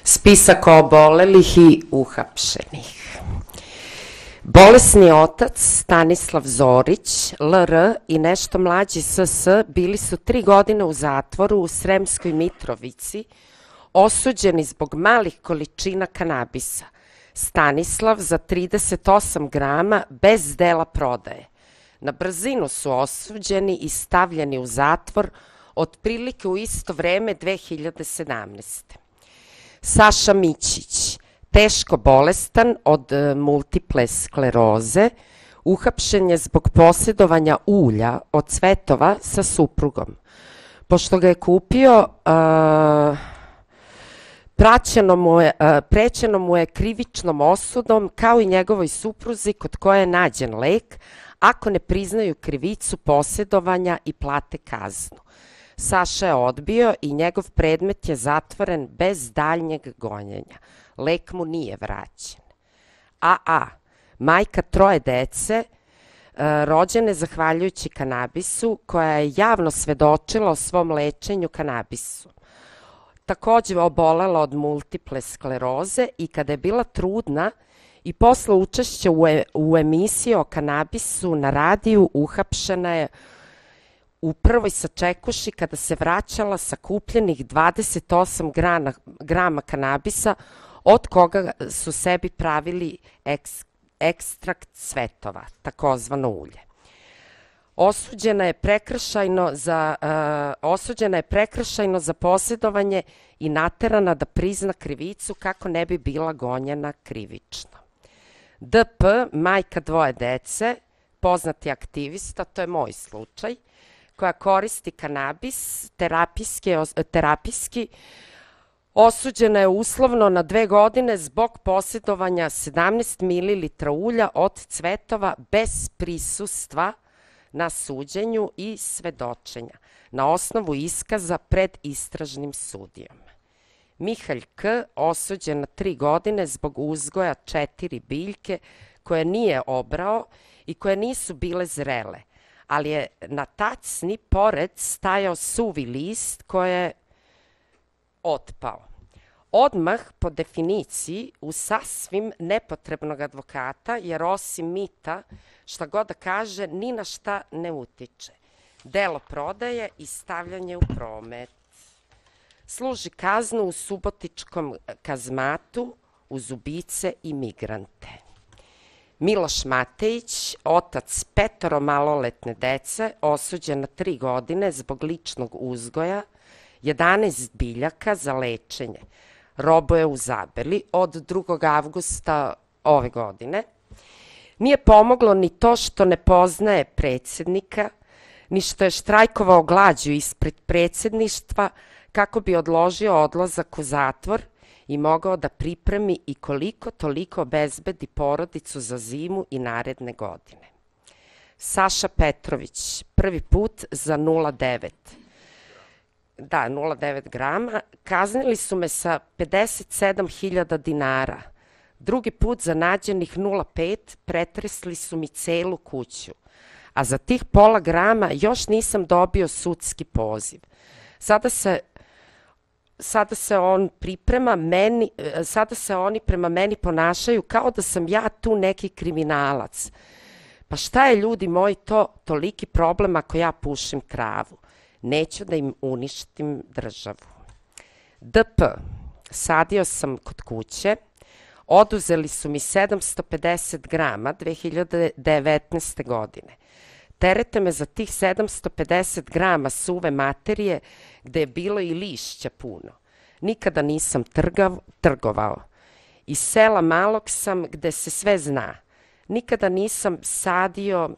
Spisak obolelih i uhapšenih. Bolesni otac Stanislav Zorić, LR i nešto mlađi SS bili su 3 godine u zatvoru u Sremskoj Mitrovici, osuđeni zbog malih količina kanabisa. Stanislav za 38 grama bez dela prodaje. Na brzinu su osuđeni i stavljeni u zatvor otprilike u isto vreme 2017. Saša Mićić, teško bolestan od multiple skleroze, uhapšen je zbog posjedovanja ulja od cvetova sa suprugom. Pošto ga je kupio, prećeno mu je krivičnom osudom kao i njegovoj supruzi kod koje je nađen lek ako ne priznaju krivicu posjedovanja i plate kaznu. Saša je odbio i njegov predmet je zatvoren bez daljnjeg gonjenja. Lek mu nije vraćen. AA, majka 3 dece, rođene zahvaljujući kanabisu, koja je javno svedočila o svom lečenju kanabisu. Takođe obolela od multiple skleroze i kada je bila trudna i posle učešća u emisiji o kanabisu na radiju uhapšena je u prvoj sačekuši kada se vraćala sa kupljenih 28 grama kanabisa od koga su sebi pravili ekstrakt cvetova, takozvano ulje. Osuđena je prekršajno za posjedovanje i naterana da prizna krivicu kako ne bi bila gonjena krivično. DP, majka 2 dece, poznati aktivista, to je moj slučaj, koja koristi kanabis terapijski, osuđena je uslovno na 2 godine zbog posjedovanja 17 ml ulja od cvetova bez prisustva na suđenju i svedočenja, na osnovu iskaza pred istražnim sudijom. Mihalj K. osuđen na 3 godine zbog uzgoja 4 biljke koje nije obrao i koje nisu bile zrele, ali je na tacni pored stajao suvi list koji je otpao. Odmah, po definiciji, u sasvim nepotrebnog advokata, jer osim mita, šta god da kaže, ni na šta ne utiče. Delo prodaje i stavljanje u promet. Služi kaznu u subotičkom kazmatu uz ubice i migrante. Miloš Matejić, otac 5 maloletne dece, osuđen na 3 godine zbog ličnog uzgoja, 11 biljaka za lečenje. Robuje u Zabeli od 2. avgusta ove godine. Nije pomoglo ni to što ne poznaje predsjednika, ni što je štrajkovao glađu ispred predsjedništva kako bi odložio odlazak u zatvor i mogao da pripremi i koliko toliko obezbedi porodicu za zimu i naredne godine. Saša Petrović, prvi put za 0,9 grama, kaznili su me sa 57.000 dinara. Drugi put za nađenih 0,5 pretresli su mi celu kuću, a za tih pola grama još nisam dobio sudski poziv. Sada se oni prema meni ponašaju kao da sam ja tu neki kriminalac. Pa šta je, ljudi moji, to toliki problem ako ja pušim travu? Neću da im uništim državu. DP, sadio sam kod kuće, oduzeli su mi 750 grama 2019. godine. Terete me za tih 750 grama suve materije gde je bilo i lišća puno. Nikada nisam trgovao. Iz sela malog sam gde se sve zna. Nikada nisam sadio,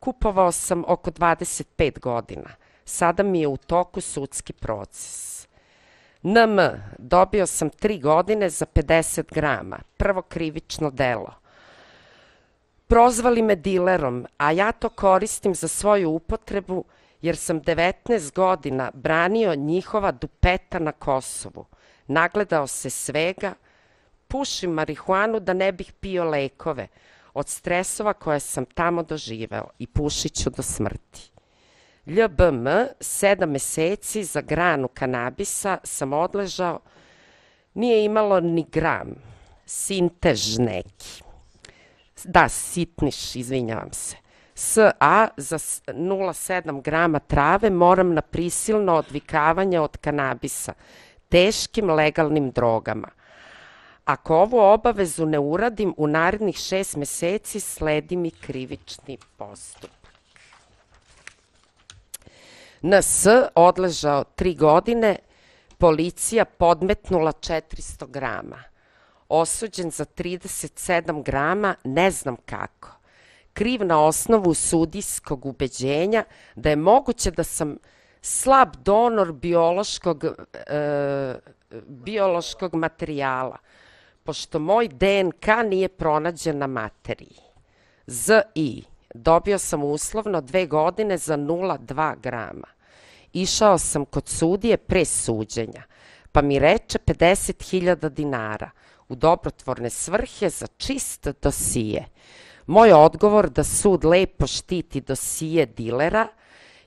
kupovao sam oko 25 godina. Sada mi je u toku sudski proces. NM, dobio sam 3 godine za 50 grama, prvo krivično delo. Prozvali me dilerom, a ja to koristim za svoju upotrebu jer sam 19 godina branio njihova dupeta na Kosovu. Nagledao se svega, pušim marihuanu da ne bih pio lekove od stresova koje sam tamo doživeo i pušit ću do smrti. LJBM, 7 meseci za granu kanabisa sam odležao, nije imalo ni gram, sintež neki. Da, sitniš, izvinjavam se. SA za 0,7 grama trave moram na prisilno odvikavanje od kanabisa, teškim legalnim drogama. Ako ovu obavezu ne uradim, u narednih 6 meseci sledi mi krivični postupak. NS odležao 3 godine, policija podmetnula 400 grama. Osuđen za 37 grama, ne znam kako. Kriv na osnovu sudijskog ubeđenja da je moguće da sam slab donor biološkog materijala, pošto moj DNK nije pronađen na materiji. ZI, dobio sam uslovno 2 godine za 0,2 grama. Išao sam kod sudije pre suđenja, pa mi reče 50.000 dinara u dobrotvorne svrhe za čist dosije. Moj odgovor da sud lepo štiti dosije dilera,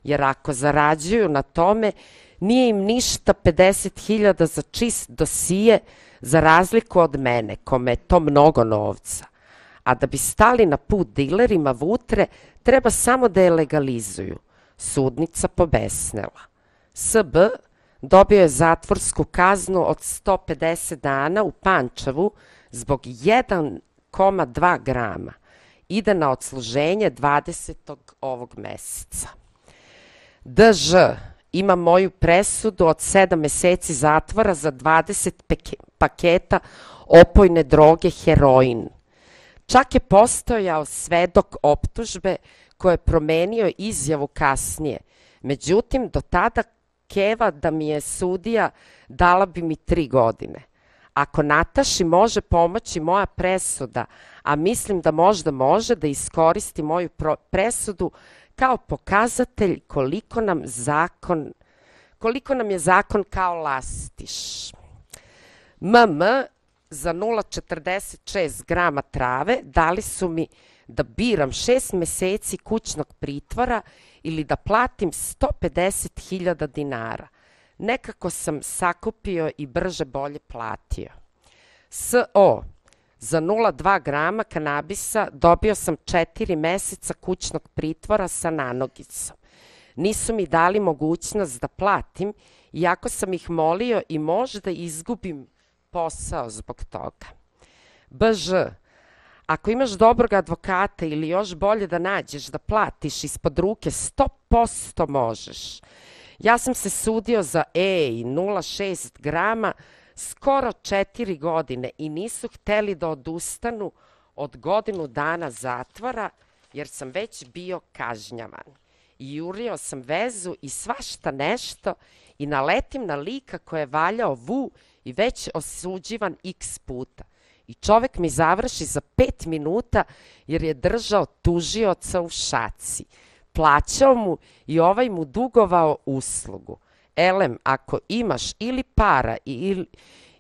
jer ako zarađuju na tome, nije im ništa 50.000 za čist dosije, za razliku od mene, kome je to mnogo novca. A da bi stali na put dilerima vutre, treba samo da je legalizuju. Sudnica pobesnela. SB dobio je zatvorsku kaznu od 150 dana u Pančevu zbog 1,2 grama. Ide na odsluženje 20. ovog meseca. DŽ ima moju presudu od 7 meseci zatvora za 20 paketa opojne droge heroin. Čak je postojao svedok optužbe koji je promenio izjavu kasnije. Međutim, do tada keva da mi je sudija, dala bi mi 3 godine. Ako Nataši može pomoći moja presuda, a mislim da možda može da iskoristi moju presudu kao pokazatelj koliko nam je zakon kao lastiš. MM za 0,46 grama trave dali su mi da biram 6 meseci kućnog pritvora ili da platim 150.000 dinara. Nekako sam sakupio i brže bolje platio. SO za 0,2 grama kanabisa dobio sam 4 meseca kućnog pritvora sa nanogicom. Nisu mi dali mogućnost da platim, iako sam ih molio i možda izgubim posao zbog toga. BŽ, ako imaš dobrog advokata ili još bolje da nađeš da platiš ispod ruke, 100% možeš. Ja sam se sudio za 0,6 grama skoro 4 godine i nisu hteli da odustanu od godinu dana zatvora jer sam već bio kažnjavan. I jurio sam vezu i svašta nešto i naletim na lika koji je valjao vu i već osuđivan x puta. I čovek mi završi za 5 minuta jer je držao tužioca u šaci. Plaćao mu i ovaj mu dugovao uslugu. Elem, ako imaš ili para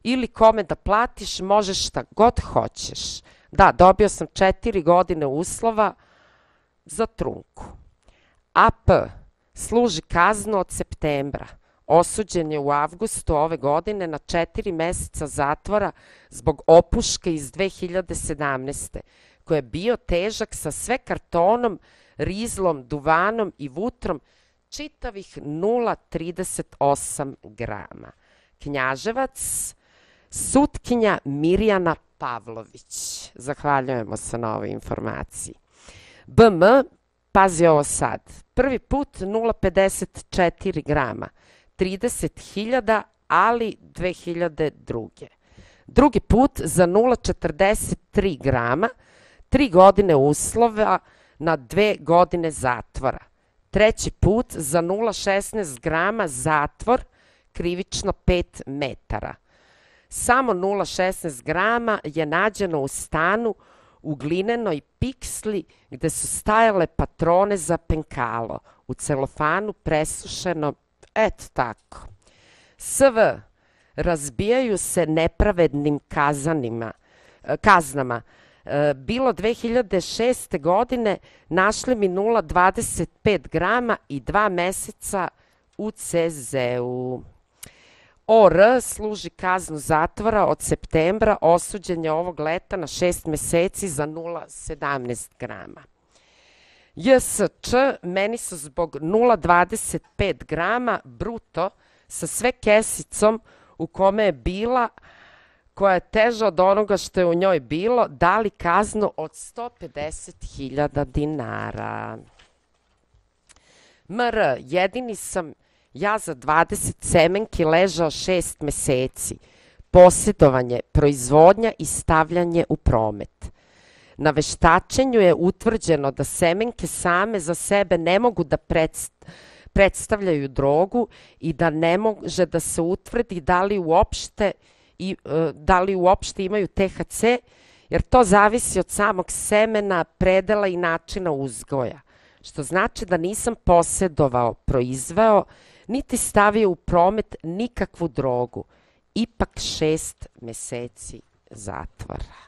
ili kome da platiš, možeš šta god hoćeš. Da, dobio sam 4 godine uslova za trunku. AP služi kaznu od septembra. Osuđen je u avgustu ove godine na 4 meseca zatvora zbog opuške iz 2017. koji je bio težak sa sve kartonom, rizlom, duvanom i vutrom, čitavih 0,38 grama. Knjaževac, sutkinja Mirjana Pavlović. Zahvaljujemo se na ovoj informaciji. BM, pazi ovo sad, prvi put 0,54 grama, 30.000, ali 2002. Drugi put za 0,43 grama, 3 godine uslova na 2 godine zatvora. Treći put za 0,16 grama zatvor, krivično 5 metara. Samo 0,16 grama je nađeno u stanu u glinenoj piksli gde su stajale patrone za penkalo, u celofanu presušeno, eto tako. SV, razbijaju se nepravednim kaznama. bilo 2006. godine, našli mi 0,25 grama i 2 meseca u CZ-u. OR služi kaznu zatvora od septembra, osuđen je ovog leta na 6 meseci za 0,17 grama. JSČ, meni su zbog 0,25 grama bruto sa sve kesicom u kome je bila, koja je teža od onoga što je u njoj bilo, dali kaznu od 150.000 dinara. MR, jedini sam ja za 20 semenki ležao 6 meseci. Posjedovanje, proizvodnja i stavljanje u promet. Na veštačenju je utvrđeno da semenke same za sebe ne mogu da predstavljaju drogu i da ne može da se utvrdi da li uopšte imaju THC, jer to zavisi od samog semena, predela i načina uzgoja. Što znači da nisam posjedovao, proizveo, niti stavio u promet nikakvu drogu. Ipak 6 meseci zatvora.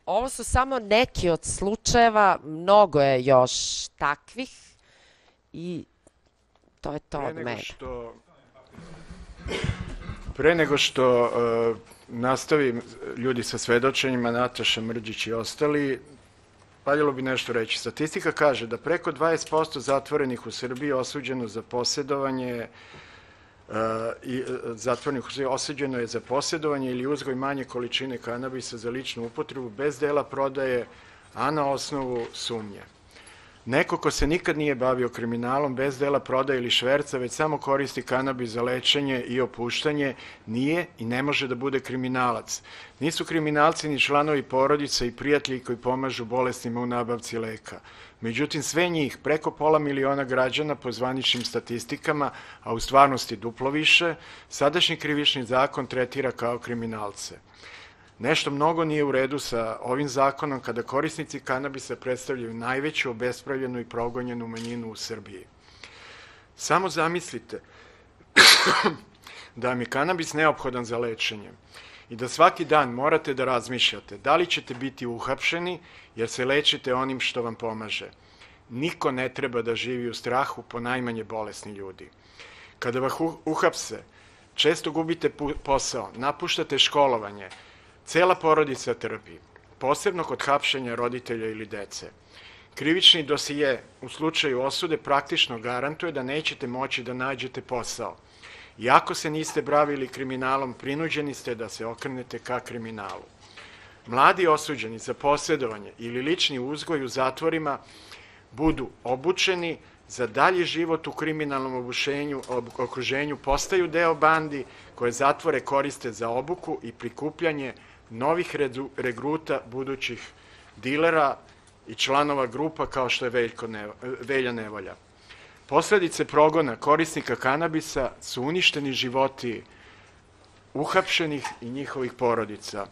Ovo su samo neki od slučajeva, mnogo je još takvih i to je to od mene. Pre nego što nastavi ljudi sa svedočenjima, Nataša Mrđić i ostali, valjalo bi nešto reći. Statistika kaže da preko 20% zatvorenih u Srbiji osuđeno za posjedovanje osuđeno je za posjedovanje ili uzgoj manje količine kanabisa za ličnu upotrebu bez dela prodaje, a na osnovu sumnje. Neko ko se nikad nije bavio kriminalom bez dela prodaje ili šverca, već samo koristi kanabis za lečenje i opuštanje, nije i ne može da bude kriminalac. Nisu kriminalci ni članovi porodica i prijatelji koji pomažu bolesnima u nabavci leka. Međutim, sve njih, preko 500.000 građana po zvaničnim statistikama, a u stvarnosti duplo više, sadašnji krivični zakon tretira kao kriminalce. Nešto mnogo nije u redu sa ovim zakonom kada korisnici kanabisa predstavljaju najveću obespravljenu i progonjenu manjinu u Srbiji. Samo zamislite da vam je kanabis neophodan za lečenje i da svaki dan morate da razmišljate da li ćete biti uhapšeni jer se lečite onim što vam pomaže. Niko ne treba da živi u strahu, ponajmanje bolesni ljudi. Kada vas uhapse, često gubite posao, napuštate školovanje, cela porodica trpi, posebno kod hapšenja roditelja ili dece. Krivični dosije u slučaju osude praktično garantuje da nećete moći da nađete posao. Iako se niste bavili kriminalom, prinuđeni ste da se okrenete ka kriminalu. Mladi osuđeni za posjedovanje ili lični uzgoj u zatvorima budu obučeni za dalji život u kriminalnom okruženju, postaju deo bandi koje zatvore koriste za obuku i prikupljanje novih regruta budućih dilera i članova grupa kao što je Velja Nevolja. Posledice progona korisnika kanabisa su uništeni životi uhapšenih i njihovih porodica.